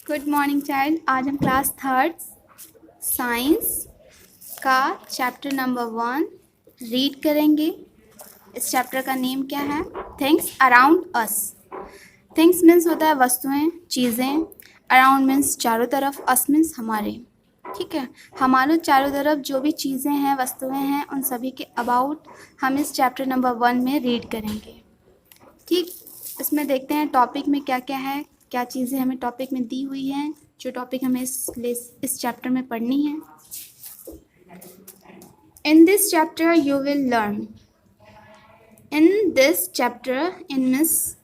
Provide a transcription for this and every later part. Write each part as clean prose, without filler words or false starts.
Good morning child. आज हम class third science का चैप्टर नंबर 1 रीड करेंगे। इस चैप्टर का नेम क्या है? थिंग्स अराउंड अस। थिंग्स मीन्स होता है वस्तुएं, चीज़ें। अराउंड मीन्स चारों तरफ, अस मीन्स हमारे। ठीक है, हमारे चारों तरफ जो भी चीज़ें हैं, वस्तुएं हैं, उन सभी के अबाउट हम इस चैप्टर नंबर 1 में रीड करेंगे। ठीक, इसमें देखते हैं टॉपिक में क्या क्या है, क्या चीज़ें हमें टॉपिक में दी हुई हैं, जो टॉपिक हमें इस चैप्टर में पढ़नी है। In this chapter you will learn. In this chapter, in means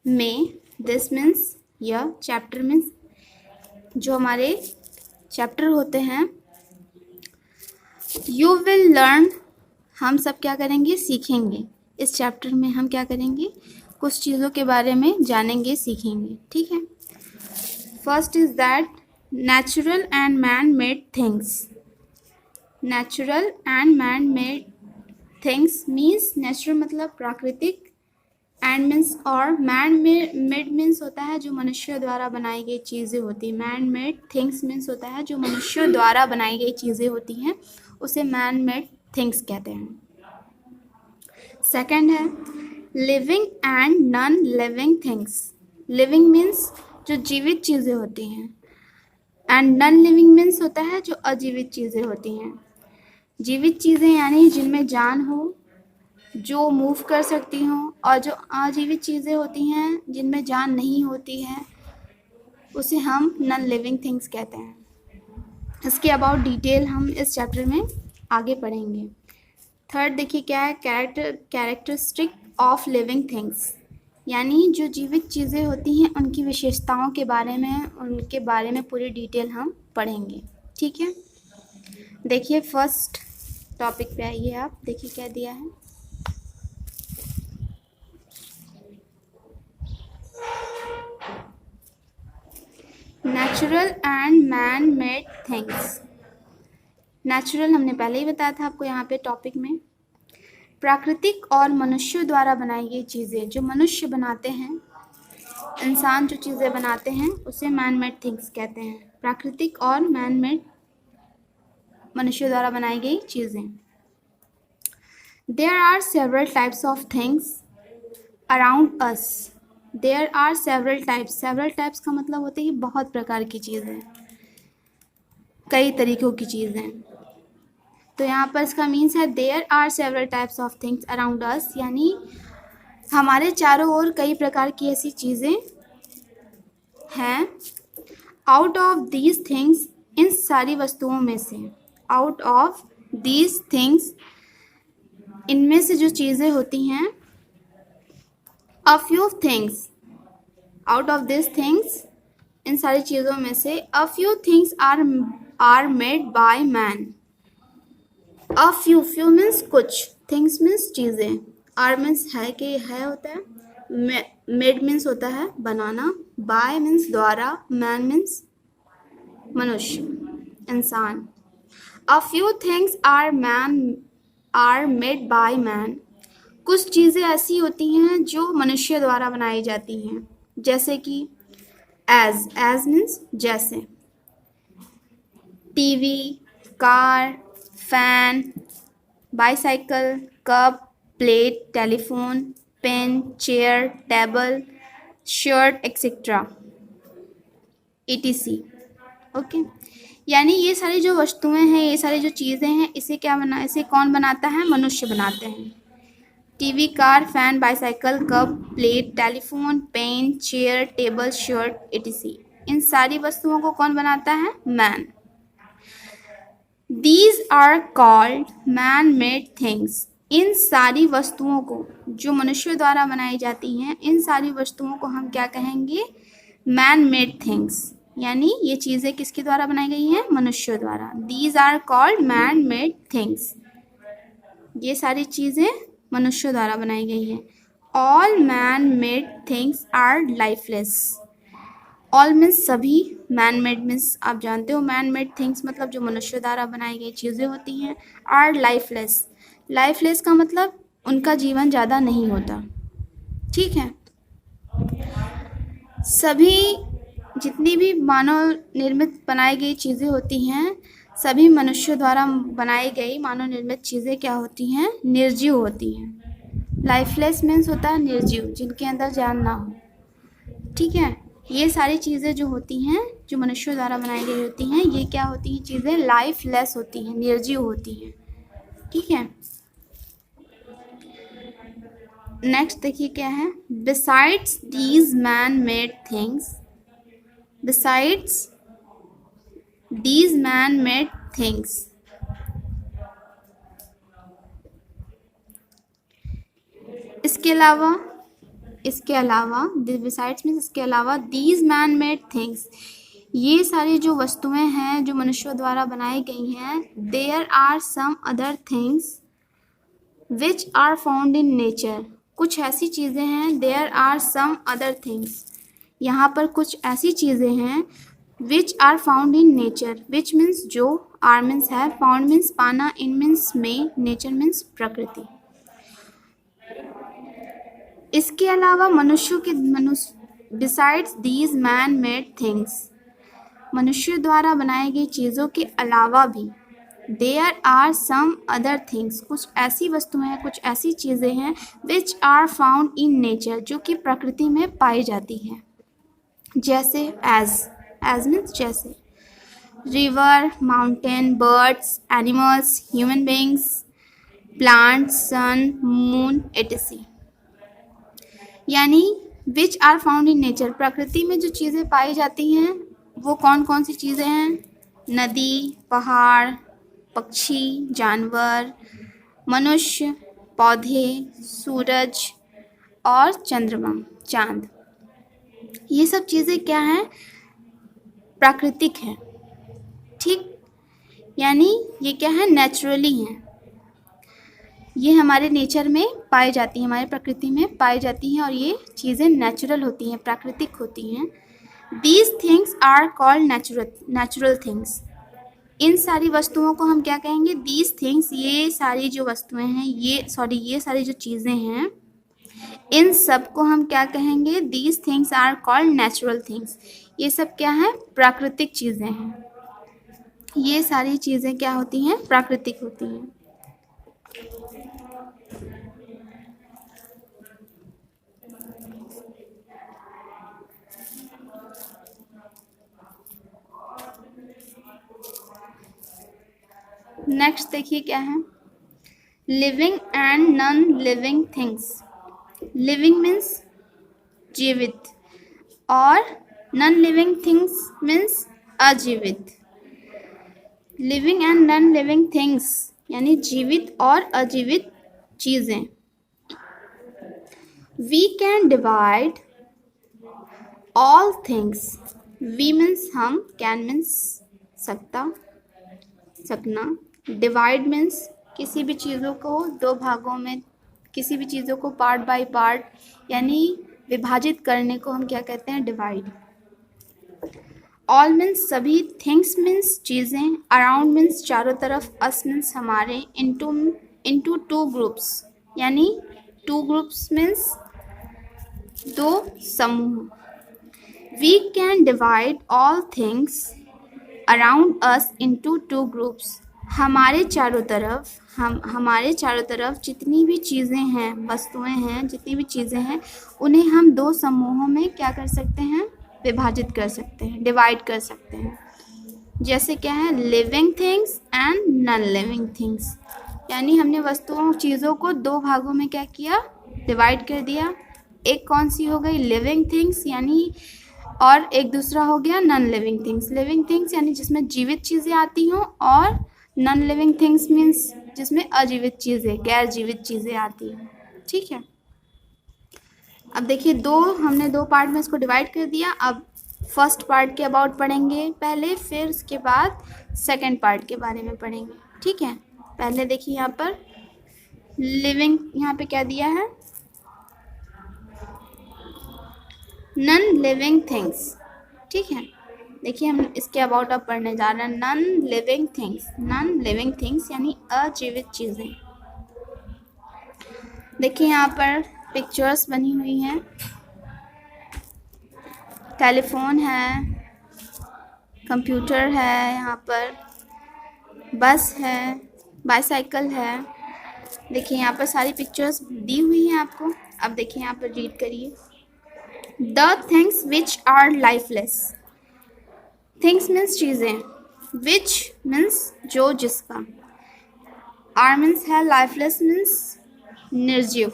में, दिस मीन्स यह, चैप्टर मीन्स जो हमारे चैप्टर होते हैं। यू विल लर्न, हम सब क्या करेंगे? सीखेंगे। इस चैप्टर में हम क्या करेंगे? कुछ चीज़ों के बारे में जानेंगे, सीखेंगे। ठीक है, first is that natural and man made things. Natural and man made things means natural मतलब प्राकृतिक, एंड मीन्स और मैन मेड मीन्स होता है जो मनुष्य द्वारा बनाई गई चीज़ें होती हैं। मैन मेड थिंग्स मीन्स होता है जो मनुष्य द्वारा बनाई गई चीज़ें होती हैं, उसे मैन मेड थिंग्स कहते हैं। सेकंड है living and non living things. Living means जो जीवित चीज़ें होती हैं, एंड नॉन लिविंग मीन्स होता है जो अजीवित चीज़ें होती हैं। जीवित चीज़ें यानी जिनमें जान हो, जो मूव कर सकती हों, और जो अजीवित चीज़ें होती हैं जिनमें जान नहीं होती है, उसे हम नॉन लिविंग थिंग्स कहते हैं। इसके अबाउट डिटेल हम इस चैप्टर में आगे पढ़ेंगे। थर्ड देखिए क्या है, कैरेक्टरिस्टिक ऑफ लिविंग थिंग्स, यानी जो जीवित चीज़ें होती हैं उनकी विशेषताओं के बारे में, उनके बारे में पूरी डिटेल हम पढ़ेंगे। ठीक है, देखिए फर्स्ट टॉपिक पे आइए आप, देखिए क्या दिया है। Natural and man made things. Natural हमने पहले ही बताया था आपको यहाँ पे टॉपिक में। प्राकृतिक और मनुष्य द्वारा बनाई गई चीज़ें, जो मनुष्य बनाते हैं, इंसान जो चीज़ें बनाते हैं उसे मैन मेड थिंग्स कहते हैं। प्राकृतिक और मैन मेड, मनुष्य द्वारा बनाई गई चीज़ें। There are several types of things around us. There are several types, several types का मतलब होता है कि बहुत प्रकार की चीज़ें, कई तरीक़ों की चीज़ें। तो यहाँ पर इसका मीन्स है there are several types of things around us, यानी हमारे चारों ओर कई प्रकार की ऐसी चीज़ें हैं। आउट ऑफ दीज थिंग्स, इन सारी वस्तुओं में से, आउट ऑफ दीज थिंग्स, इनमें से जो चीज़ें होती हैं, a few things, out of this things, इन सारी चीज़ों में से, a few things are made by man. A few, few means कुछ, थिंग्स मीन्स चीज़ें, आर मीन्स है कि है होता है, मेड मीन्स होता है बनाना, बाय मीन्स द्वारा, मैन मीन्स मनुष्य, इंसान। A few things are made by man. कुछ चीज़ें ऐसी होती हैं जो मनुष्य द्वारा बनाई जाती हैं, जैसे कि एज मीन्स जैसे, TV, car, fan, bicycle, cup, plate, telephone, pen, chair, table, shirt etcetera, etc। Okay, यानी ये सारी जो वस्तुएं हैं, ये सारी जो चीज़ें हैं, इसे कौन बनाता है? मनुष्य बनाते हैं। TV, car, fan, bicycle, cup, plate, telephone, pen, chair, table, shirt, etc। इन सारी वस्तुओं को कौन बनाता है? Man. These are called man-made things। इन सारी वस्तुओं को जो मनुष्य द्वारा बनाई जाती हैं, इन सारी वस्तुओं को हम क्या कहेंगे? man-made things, यानी ये चीज़ें किसके द्वारा बनाई गई हैं? मनुष्य द्वारा। These are called man-made things। ये सारी चीज़ें मनुष्य द्वारा बनाई गई हैं। All man-made things are lifeless। All means सभी, मैन मेड मीन्स आप जानते हो, मैन मेड थिंग्स मतलब जो मनुष्य द्वारा बनाई गई चीज़ें होती हैं। आर लाइफलेस, लाइफलेस का मतलब उनका जीवन ज़्यादा नहीं होता। ठीक है, सभी जितनी भी मानव निर्मित बनाई गई चीज़ें होती हैं, सभी मनुष्यों द्वारा बनाई गई मानव निर्मित चीज़ें क्या होती हैं? निर्जीव होती हैं। लाइफलेस मीन्स होता है निर्जीव, जिनके अंदर जान ना हो। ठीक है, ये सारी चीज़ें जो होती हैं, जो मनुष्यों द्वारा बनाई गई होती हैं, ये क्या होती हैं? चीज़ें लाइफलेस होती हैं, निर्जीव होती हैं। ठीक है, नेक्स्ट देखिए क्या है। Besides these man made things, besides these man made things, इसके अलावा बिसाइड्स मीन्स इसके अलावा, दीज मैन मेड थिंग्स, ये सारी जो वस्तुएं हैं जो मनुष्यों द्वारा बनाई गई हैं, there are some other things which are found in nature, कुछ ऐसी चीज़ें हैं, there are some other things, यहाँ पर कुछ ऐसी चीज़ें हैं, which are found in nature, which means जो, आर मीन्स है, फाउंड मीन्स पाना, इन मीन्स में, नेचर मीन्स प्रकृति। इसके अलावा besides these man made things, मनुष्य द्वारा बनाई गई चीज़ों के अलावा भी, there are some other things, कुछ ऐसी वस्तुएं हैं, कुछ ऐसी चीज़ें हैं, which are found in nature, जो कि प्रकृति में पाई जाती हैं। जैसे एज मीन्स जैसे, river, mountain, birds, animals, human beings, plants, sun, moon, etc. यानी which are found in nature, प्रकृति में जो चीज़ें पाई जाती हैं वो कौन कौन सी चीज़ें हैं? नदी, पहाड़, पक्षी, जानवर, मनुष्य, पौधे, सूरज और चंद्रमा, चांद। ये सब चीज़ें क्या हैं? प्राकृतिक हैं। ठीक, यानी ये क्या है? नेचुरली हैं, ये हमारे नेचर में पाई जाती हैं, हमारे प्रकृति में पाई जाती हैं, और ये चीज़ें नेचुरल होती हैं, प्राकृतिक होती हैं। These things are called natural things, इन सारी वस्तुओं को हम क्या कहेंगे? दीज थिंग्स, ये सारी जो वस्तुएं हैं, ये सारी जो चीज़ें हैं, इन सब को हम क्या कहेंगे? These things are called natural things, ये सब क्या है? प्राकृतिक चीज़ें हैं। ये सारी चीज़ें क्या होती हैं? प्राकृतिक होती हैं। नेक्स्ट देखिए क्या है। Living and non living things, living means जीवित और नॉन लिविंग थिंग्स मीन्स अजीवित। Living and non living things यानी जीवित और अजीवित चीज़ें। We can divide all things, we means हम, कैन मीन्स सकता, सकना, डिवाइड मीन्स किसी भी चीज़ों को दो भागों में, किसी भी चीज़ों को पार्ट बाय पार्ट यानी विभाजित करने को हम क्या कहते हैं? डिवाइड। ऑल मीन्स सभी, थिंग्स मीन्स चीज़ें, अराउंड मीन्स चारों तरफ, अस मीन्स हमारे, इनटू टू ग्रुप्स यानी टू ग्रुप्स मीन्स दो समूह। We can divide all things around us into two groups, हमारे चारों तरफ जितनी भी चीज़ें हैं, वस्तुएं हैं, जितनी भी चीज़ें हैं, उन्हें हम दो समूहों में क्या कर सकते हैं? विभाजित कर सकते हैं, डिवाइड कर सकते हैं। जैसे क्या है? Living things and non living things, यानी हमने वस्तुओं, चीज़ों को दो भागों में क्या किया? डिवाइड कर दिया। एक कौन सी हो गई? लिविंग थिंग्स यानी, और एक दूसरा हो गया non living things. Living things यानी जिसमें जीवित चीज़ें आती हों, और नॉन लिविंग थिंग्स मीन्स जिसमें अजीवित चीज़ें, गैर जीवित चीज़ें आती हैं। ठीक है, अब देखिए हमने दो पार्ट में इसको डिवाइड कर दिया। अब फर्स्ट पार्ट के अबाउट पढ़ेंगे पहले, फिर उसके बाद सेकंड पार्ट के बारे में पढ़ेंगे। ठीक है, पहले देखिए यहाँ पर लिविंग, यहाँ पे क्या दिया है? Non living things. ठीक है, देखिए हम इसके अबाउट अब पढ़ने जा रहे हैं। Non living things, non living things यानी अजीवित चीज़ें। देखिए यहाँ पर पिक्चर्स बनी हुई हैं। टेलीफोन है, कंप्यूटर है, यहाँ पर बस है, बाईसाइकिल है। देखिए यहाँ पर सारी पिक्चर्स दी हुई हैं आपको। अब देखिए यहाँ पर रीड करिए। The things which are lifeless. Things means चीज़ें, विच मीन्स जो जिसका, आर मीन्स है, लाइफलेस मीन्स निर्जीव।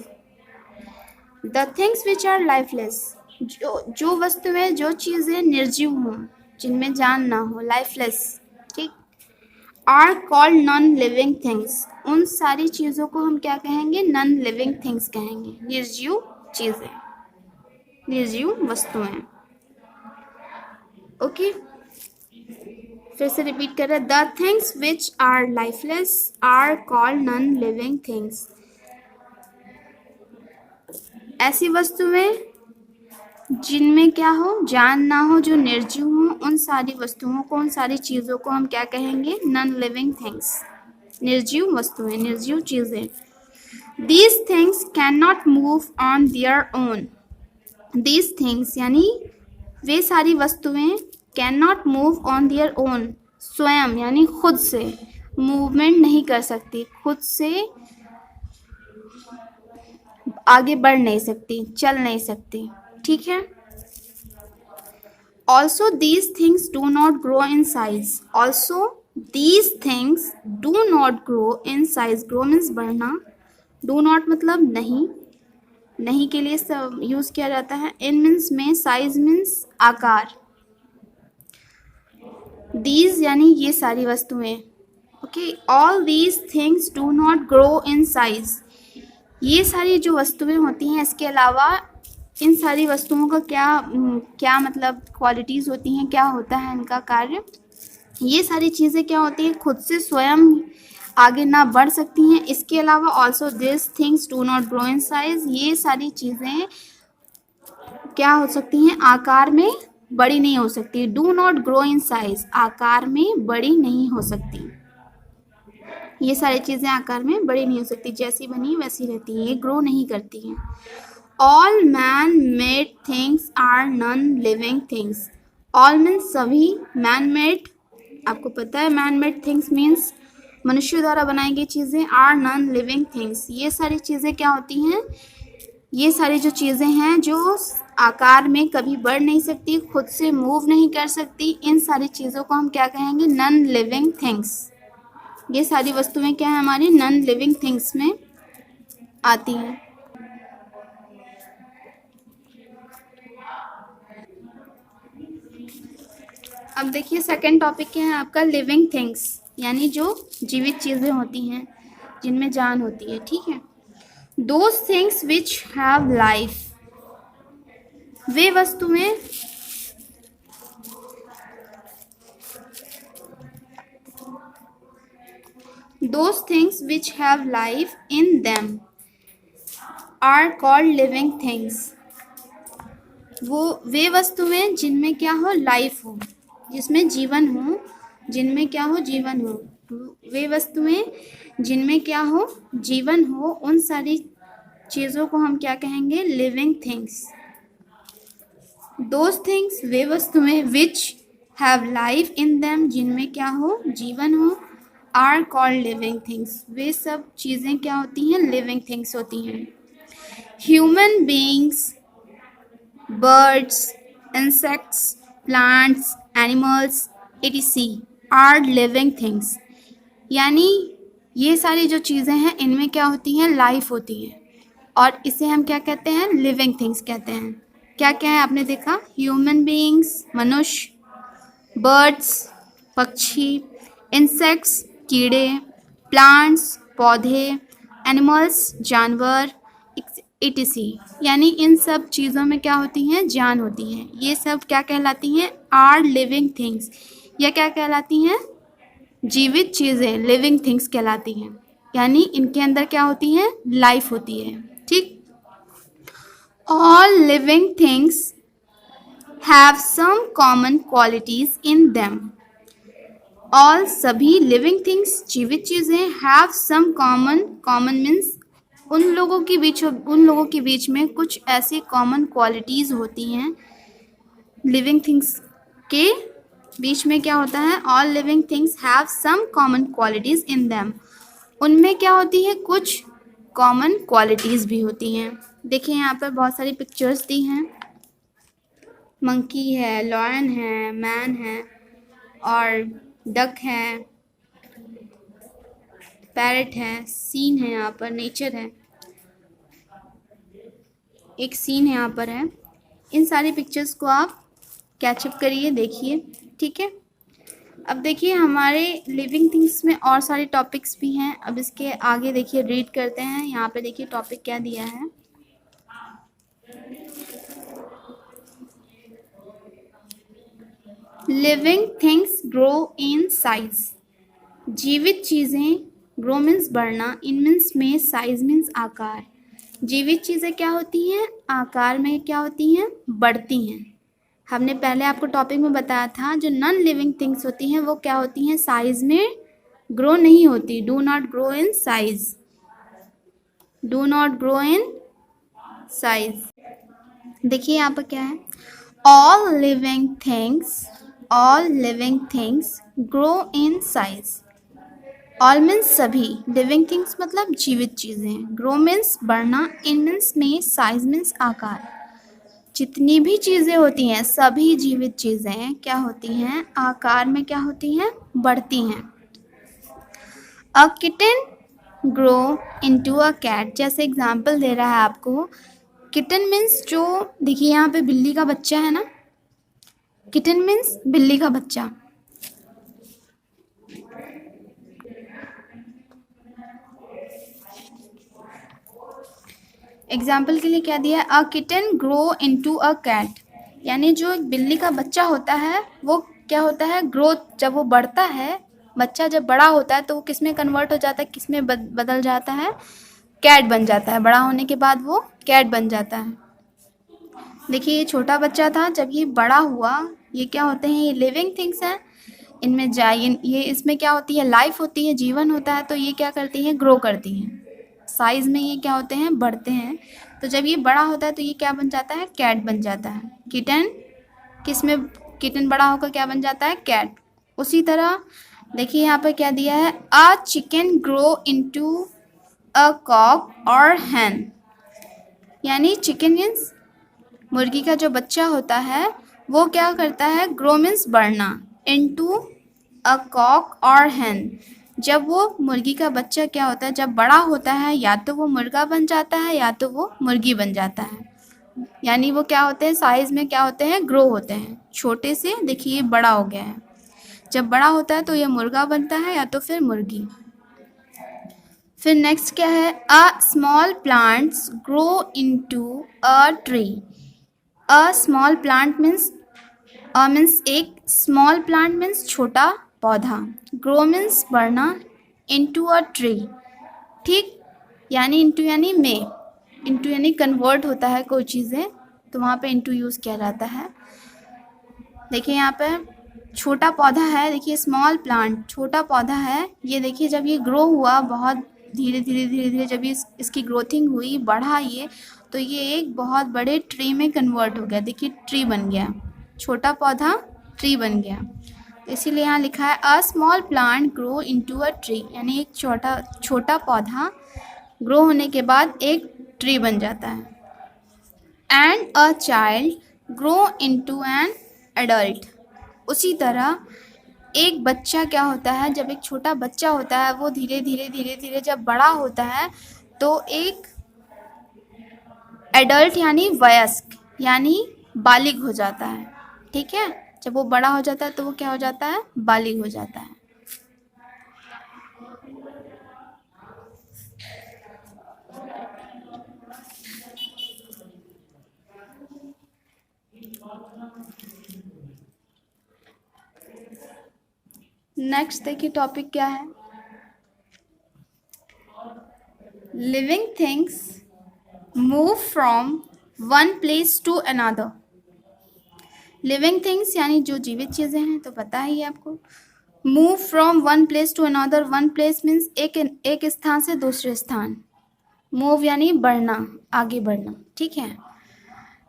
The things which are lifeless, जो वस्तुएं, जो चीज़ें निर्जीव हों, जिनमें जान ना हो, लाइफलेस, ठीक। Are called non living things, उन सारी चीज़ों को हम क्या कहेंगे? नॉन लिविंग थिंग्स कहेंगे, निर्जीव चीज़ें, निर्जीव वस्तुएं। ओके, फिर से रिपीट कर रहे हैं। The things which are lifeless are called non living things. ऐसी वस्तुएं जिनमें क्या हो? जान ना हो, जो निर्जीव हो, उन सारी वस्तुओं को, उन सारी चीज़ों को हम क्या कहेंगे? नॉन लिविंग थिंग्स, निर्जीव वस्तुएं, निर्जीव चीज़ें। These things can not move on their own. These things यानी वे सारी वस्तुएं can not move on their own, स्वयं यानी खुद से मूवमेंट नहीं कर सकती, खुद से आगे बढ़ नहीं सकती, चल नहीं सकती, ठीक है। Also these things do not grow in size. Also these things do not grow in size. Grow means बढ़ना, डू नॉट मतलब नहीं, नहीं के लिए सब यूज किया जाता है। इन मीन्स में, साइज मीन्स आकार। दीज यानी ये सारी वस्तुएं। Okay, all these things do not grow in size. ये सारी जो वस्तुएं होती हैं, इसके अलावा इन सारी वस्तुओं का क्या मतलब क्वालिटीज़ होती हैं, क्या होता है इनका कार्य? ये सारी चीज़ें क्या होती हैं? खुद से स्वयं आगे ना बढ़ सकती हैं। इसके अलावा also this things do not grow in size, ये सारी चीज़ें क्या हो सकती हैं? आकार में बड़ी नहीं हो सकती। Do not grow in size, आकार में बड़ी नहीं हो सकती। ये सारी चीज़ें आकार में बड़ी नहीं हो सकती, जैसी बनी वैसी रहती हैं, ये ग्रो नहीं करती हैं। All man made things are non living things. All means सभी, मैन मेड आपको पता है, मैन मेड थिंग्स मीन्स मनुष्य द्वारा बनाई गई चीज़ें। आर नॉन लिविंग थिंग्स, ये सारी चीज़ें क्या होती हैं? ये सारी जो चीज़ें हैं जो आकार में कभी बढ़ नहीं सकती, खुद से मूव नहीं कर सकती, इन सारी चीज़ों को हम क्या कहेंगे? Non living things. ये सारी वस्तुएं क्या है? हमारी नॉन लिविंग थिंग्स में आती हैं। अब देखिए सेकंड टॉपिक क्या है आपका? लिविंग थिंग्स, यानी जो जीवित चीज़ें होती हैं, जिनमें जान होती है, ठीक है। Those things which have life, वे वस्तुएं those things which have life in them are called living things। वे वस्तुएं जिनमें क्या हो? लाइफ हो, जिसमें जीवन हो, जिनमें क्या हो? जीवन हो। वे वस्तुएं जिनमें क्या हो? जीवन हो, उन सारी चीज़ों को हम क्या कहेंगे? Living things. दोज थिंग्स, वे वस्तुएं, which have life in them, जिनमें क्या हो? जीवन हो, आर कॉल्ड लिविंग थिंग्स, वे सब चीज़ें क्या होती हैं? लिविंग थिंग्स होती हैं। Human beings, birds, insects, plants, animals etc are living things, यानी ये सारी जो चीज़ें हैं, इनमें क्या होती हैं? लाइफ होती है, और इसे हम क्या कहते हैं? लिविंग थिंग्स कहते हैं। क्या क्या है आपने देखा? ह्यूमन बींग्स, मनुष्य, बर्ड्स, पक्षी, इंसेक्ट्स, कीड़े, प्लांट्स, पौधे, एनिमल्स, जानवर etc, यानी इन सब चीज़ों में क्या होती हैं? जान होती है। ये सब क्या कहलाती हैं? Are living things. या क्या कहलाती हैं? जीवित चीज़ें, लिविंग थिंग्स कहलाती हैं, यानी इनके अंदर क्या होती हैं? लाइफ होती है, ठीक। All living things have some common qualities in them. All सभी, लिविंग थिंग्स जीवित चीज़ें, have some common, common means उन लोगों के बीच में कुछ ऐसी कॉमन क्वालिटीज़ होती हैं लिविंग थिंग्स के बीच में क्या होता है, all living things have some common qualities in them. उनमें क्या होती है, कुछ कॉमन क्वालिटीज भी होती हैं। देखिए यहाँ पर बहुत सारी पिक्चर्स दी हैं, मंकी है, लॉयन है, मैन है और डक है, पैरट है, सीन है, यहाँ पर नेचर है, एक सीन यहाँ पर है। इन सारी पिक्चर्स को आप कैचअप करिए, देखिए, ठीक है। अब देखिए हमारे लिविंग थिंग्स में और सारे टॉपिक्स भी हैं। अब इसके आगे देखिए रीड करते हैं। यहाँ पे देखिए टॉपिक क्या दिया है, living things grow in size. जीवित चीज़ें, ग्रो मीन्स बढ़ना, इन मीन्स में, साइज मीन्स आकार। जीवित चीज़ें क्या होती हैं, आकार में क्या होती हैं, बढ़ती हैं। हमने पहले आपको टॉपिक में बताया था जो नॉन लिविंग थिंग्स होती हैं वो क्या होती हैं, साइज में ग्रो नहीं होती, do not grow in size, do not grow in size. देखिए यहाँ पर क्या है, all living things grow in size. All means सभी, लिविंग थिंग्स मतलब जीवित चीज़ें, ग्रो मीन्स बढ़ना, इन मीन्स में, साइज मीन्स आकार। जितनी भी चीज़ें होती हैं, सभी जीवित चीज़ें क्या होती हैं, आकार में क्या होती हैं, बढ़ती हैं। A kitten grow into a cat, जैसे एग्जाम्पल दे रहा है आपको। किटन मीन्स जो, देखिए यहाँ पे बिल्ली का बच्चा है ना, किटन मीन्स बिल्ली का बच्चा। एग्जाम्पल के लिए क्या दिया है, a kitten grow into a cat, यानी जो एक बिल्ली का बच्चा होता है वो क्या होता है, ग्रोथ, जब वो बढ़ता है, बच्चा जब बड़ा होता है तो वो किस में कन्वर्ट हो जाता है, किस में बदल जाता है, कैट बन जाता है। बड़ा होने के बाद वो कैट बन जाता है। देखिए ये छोटा बच्चा था, जब ये बड़ा हुआ, ये क्या होते हैं, ये लिविंग थिंग्स हैं। इनमें ये इसमें क्या होती है, लाइफ होती है, जीवन होता है, तो ये क्या करती हैं, ग्रो करती हैं। साइज में ये क्या होते हैं, बढ़ते हैं। तो जब ये बड़ा होता है तो ये क्या बन जाता है, कैट बन जाता है। किटन, किस में, किटन बड़ा होकर क्या बन जाता है, कैट। उसी तरह देखिए यहाँ पर क्या दिया है, a chicken grow into a cock और हैन, यानी चिकन मीन्स मुर्गी का जो बच्चा होता है वो क्या करता है, ग्रो मीन्स बढ़ना, इनटू अ कॉक और हैन, जब वो मुर्गी का बच्चा क्या होता है, जब बड़ा होता है, या तो वो मुर्गा बन जाता है या तो वो मुर्गी बन जाता है। यानी वो क्या होते हैं, साइज में क्या होते हैं, ग्रो होते हैं। छोटे से देखिए बड़ा हो गया है, जब बड़ा होता है तो ये मुर्गा बनता है या तो फिर मुर्गी। फिर नेक्स्ट क्या है, a small plants grow into a tree. A small plant means, means एक, स्मॉल प्लांट मीन्स छोटा पौधा, ग्रो मीन्स बढ़ना, इनटू अ ट्री, ठीक, यानी इनटू यानी में, इनटू यानी कन्वर्ट होता है कोई चीज़ें, तो वहाँ पे इनटू यूज़ किया जाता है। देखिए यहाँ पे छोटा पौधा है, देखिए स्मॉल प्लांट, छोटा पौधा है, ये देखिए जब ये ग्रो हुआ, बहुत धीरे धीरे जब इसकी ग्रोथिंग हुई, बढ़ा ये, तो ये एक बहुत बड़े ट्री में कन्वर्ट हो गया। देखिए ट्री बन गया, छोटा पौधा ट्री बन गया। इसीलिए यहाँ लिखा है a small plant grow into a tree, यानी एक छोटा पौधा ग्रो होने के बाद एक ट्री बन जाता है। And a child grow into an adult, उसी तरह एक बच्चा क्या होता है, जब एक छोटा बच्चा होता है वो धीरे धीरे जब बड़ा होता है तो एक एडल्ट यानी वयस्क यानी बालिग हो जाता है, ठीक है। जब वो बड़ा हो जाता है तो वो क्या हो जाता है, बालिग हो जाता है। नेक्स्ट देखिए टॉपिक क्या है, living things move from one place to another. Living things यानी जो जीवित चीज़ें हैं, तो पता ही है आपको। Move from one place to another, one place means एक स्थान से दूसरे स्थान, मूव यानी बढ़ना, आगे बढ़ना, ठीक है।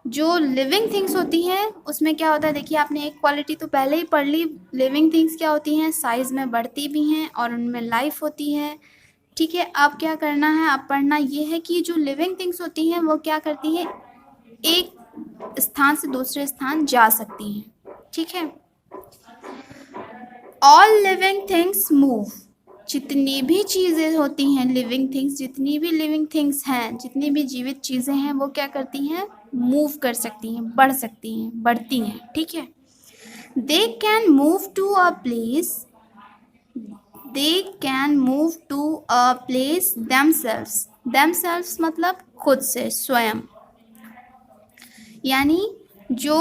जो लिविंग थिंग्स होती हैं उसमें क्या होता है, देखिए आपने एक क्वालिटी तो पहले ही पढ़ ली। लिविंग थिंग्स क्या होती हैं, साइज में बढ़ती भी हैं और उनमें लाइफ होती है। ठीक है, अब क्या करना है, अब पढ़ना ये है कि जो लिविंग थिंग्स होती हैं वो क्या करती हैं, एक स्थान से दूसरे स्थान जा सकती हैं। ठीक है, ऑल लिविंग थिंग्स मूव, जितनी भी चीज़ें होती हैं लिविंग थिंग्स, जितनी भी लिविंग थिंग्स हैं, जितनी भी जीवित चीज़ें हैं वो क्या करती हैं, मूव कर सकती हैं, बढ़ सकती हैं, बढ़ती हैं। ठीक है, they can move to a place, they can move to a place themselves, themselves मतलब खुद से, स्वयं। यानी जो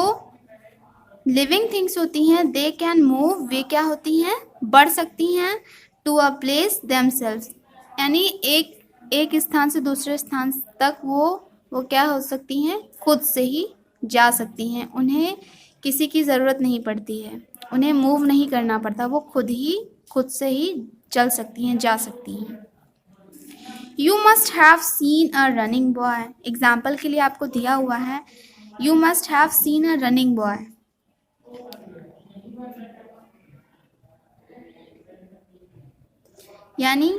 लिविंग थिंग्स होती हैं दे कैन मूव, वे क्या होती हैं, बढ़ सकती हैं, टू अ प्लेस देमसेल्व्स, यानी एक स्थान से दूसरे स्थान तक वो क्या हो सकती हैं, खुद से ही जा सकती हैं। उन्हें किसी की ज़रूरत नहीं पड़ती है, उन्हें मूव नहीं करना पड़ता, वो खुद से ही चल सकती हैं, जा सकती हैं। You must have seen a running boy, example के लिए आपको दिया हुआ है, you must have seen a running boy. यानी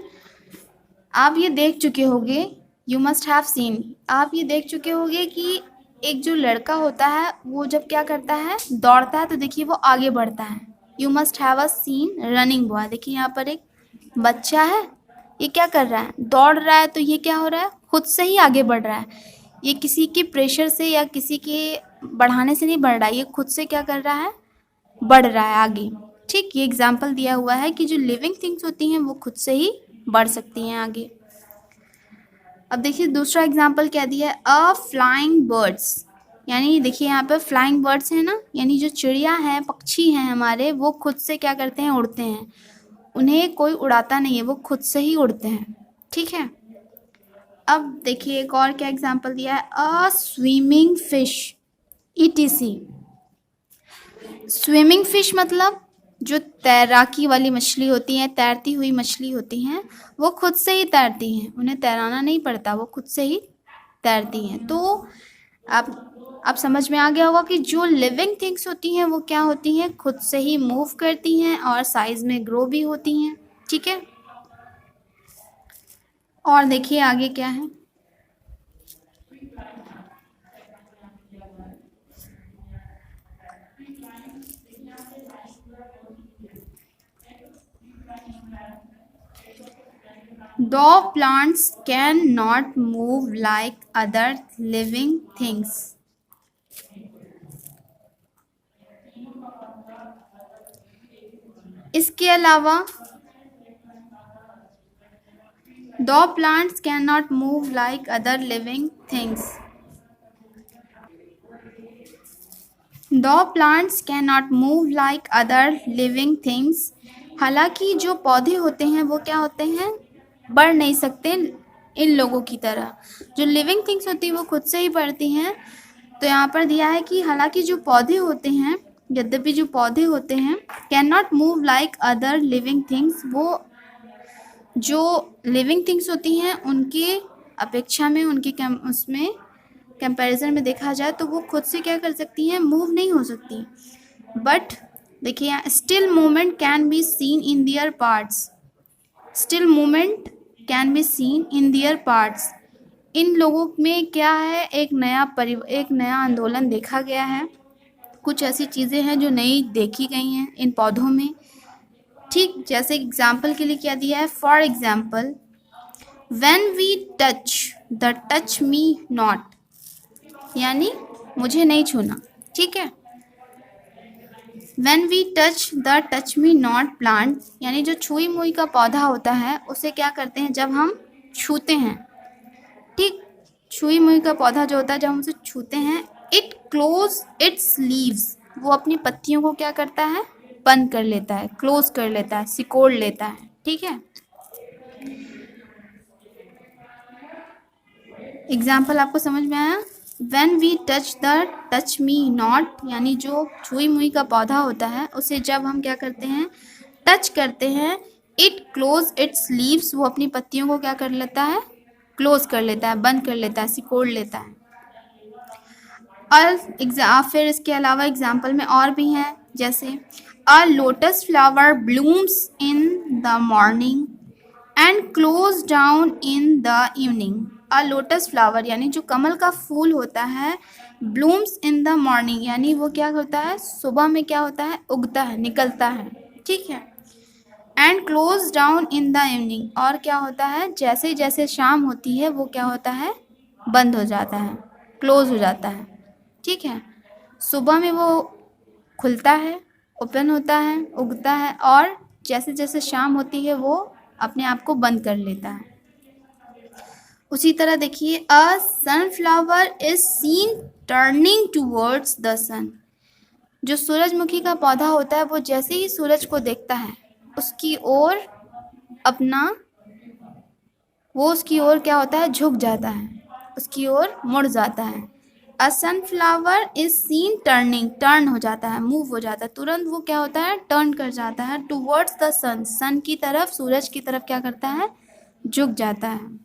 आप ये देख चुके होंगे, यू मस्ट हैव सीन, आप ये देख चुके होंगे कि एक जो लड़का होता है वो जब क्या करता है, दौड़ता है, तो देखिए वो आगे बढ़ता है। You must have a seen running boy, देखिए यहाँ पर एक बच्चा है, ये क्या कर रहा है, दौड़ रहा है, तो ये क्या हो रहा है, खुद से ही आगे बढ़ रहा है। ये किसी के प्रेशर से या किसी के बढ़ाने से नहीं बढ़ रहा है, ये खुद से क्या कर रहा है, बढ़ रहा है आगे। ठीक, ये एग्जाम्पल दिया हुआ है कि जो लिविंग थिंग्स होती हैं वो खुद से ही बढ़ सकती हैं आगे। अब देखिए दूसरा एग्जाम्पल क्या दिया है, अ फ्लाइंग बर्ड्स, यानी देखिए यहाँ पे फ्लाइंग बर्ड्स है ना, यानी जो चिड़िया हैं, पक्षी हैं हमारे, वो खुद से क्या करते हैं, उड़ते हैं, उन्हें कोई उड़ाता नहीं है, वो खुद से ही उड़ते हैं। ठीक है, अब देखिए एक और क्या एग्जाम्पल दिया है, a swimming fish, etc. Swimming fish मतलब जो तैराकी वाली मछली होती हैं, तैरती हुई मछली होती हैं, वो खुद से ही तैरती हैं, उन्हें तैराना नहीं पड़ता, वो खुद से ही तैरती हैं। तो आप समझ में आ गया होगा कि जो लिविंग थिंग्स होती हैं वो क्या होती हैं, खुद से ही मूव करती हैं और साइज में ग्रो भी होती हैं। ठीक है, और देखिए आगे क्या है, Though plants cannot move like other living things. इसके अलावा though plants cannot move like other living things. Though plants cannot move like other living things. हालांकि जो पौधे होते हैं वो क्या होते हैं, बढ़ नहीं सकते इन लोगों की तरह। जो लिविंग थिंग्स होती हैं वो खुद से ही बढ़ती हैं। तो यहाँ पर दिया है कि हालांकि जो पौधे होते हैं, यद्यपि जो पौधे होते हैं can not move like other living things, वो जो लिविंग थिंग्स होती हैं उनके अपेक्षा में, उनके उसमें कंपैरिजन में देखा जाए तो वो खुद से क्या कर सकती हैं, मूव नहीं हो सकती। बट देखिए यहाँ still movement can be seen in their parts, still movement can be seen in their parts. इन लोगों में क्या है, एक नया आंदोलन देखा गया है, कुछ ऐसी चीज़ें हैं जो नई देखी गई हैं इन पौधों में। ठीक, जैसे एग्जाम्पल के लिए क्या दिया है, for example when we touch the touch me not, यानी मुझे नहीं छूना। ठीक है, when we touch the touch me not plant, यानी जो छुई मुई का पौधा होता है उसे क्या करते हैं, जब हम छूते हैं, ठीक, छुई मुई का पौधा जो होता है जब हम उसे छूते हैं, इट क्लोज इट्स लीव्स, वो अपनी पत्तियों को क्या करता है, बंद कर लेता है, क्लोज कर लेता है, सिकोड़ लेता है। ठीक है, एग्जाम्पल आपको समझ में आया, when we touch the touch me not, यानी जो छुई मुई का पौधा होता है उसे जब हम क्या करते हैं, टच करते हैं, इट क्लोज इट्स लीव्स, वो अपनी पत्तियों को क्या कर लेता है, क्लोज कर लेता है, बंद कर लेता है, सिकोड़ लेता है। और फिर इसके अलावा एग्जाम्पल में और भी हैं, जैसे a lotus flower blooms in the morning and close down in the evening. A lotus flower यानी जो कमल का फूल होता है, ब्लूम्स इन द मॉर्निंग यानी वो क्या होता है, सुबह में क्या होता है, उगता है, निकलता है, ठीक है। And close down in the evening, और क्या होता है, जैसे जैसे शाम होती है वो क्या होता है, बंद हो जाता है, क्लोज हो जाता है, ठीक है। सुबह में वो खुलता है, ओपन होता है, उगता है, और जैसे जैसे शाम होती है वो अपने आप को बंद कर लेता है। उसी तरह देखिए, a sunflower is seen turning towards the sun. जो सूरजमुखी का पौधा होता है वो जैसे ही सूरज को देखता है उसकी ओर उसकी ओर क्या होता है, झुक जाता है, उसकी ओर मुड़ जाता है। A sunflower is seen turning, turn हो जाता है, मूव हो जाता है, तुरंत वो क्या होता है, टर्न कर जाता है टूवर्ड्स द सन, सन की तरफ, सूरज की तरफ क्या करता है, झुक जाता है।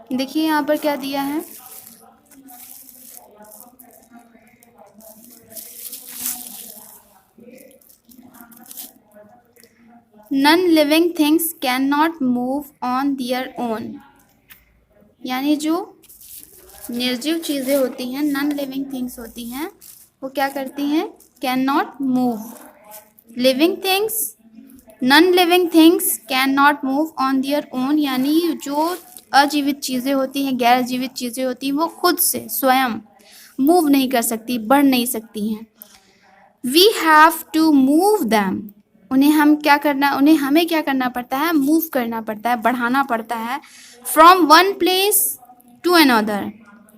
देखिए यहाँ पर क्या दिया है, non living things can not move on their own, यानी जो निर्जीव चीज़ें होती हैं, नन लिविंग थिंग्स होती हैं, वो क्या करती हैं, can not move. Living things, non living things can not move on their own, यानी जो अजीवित चीज़ें होती हैं, गैर जीवित चीज़ें होती हैं, वो खुद से स्वयं मूव नहीं कर सकती, बढ़ नहीं सकती हैं। We have to move them, उन्हें हमें क्या करना पड़ता है, मूव करना पड़ता है, बढ़ाना पड़ता है। From one place to another,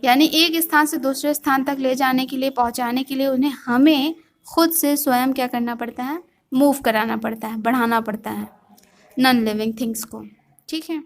यानी एक स्थान से दूसरे स्थान तक ले जाने के लिए, पहुंचाने के लिए उन्हें हमें खुद से स्वयं क्या करना पड़ता है, मूव कराना पड़ता है, बढ़ाना पड़ता है नॉन लिविंग थिंग्स को, ठीक है।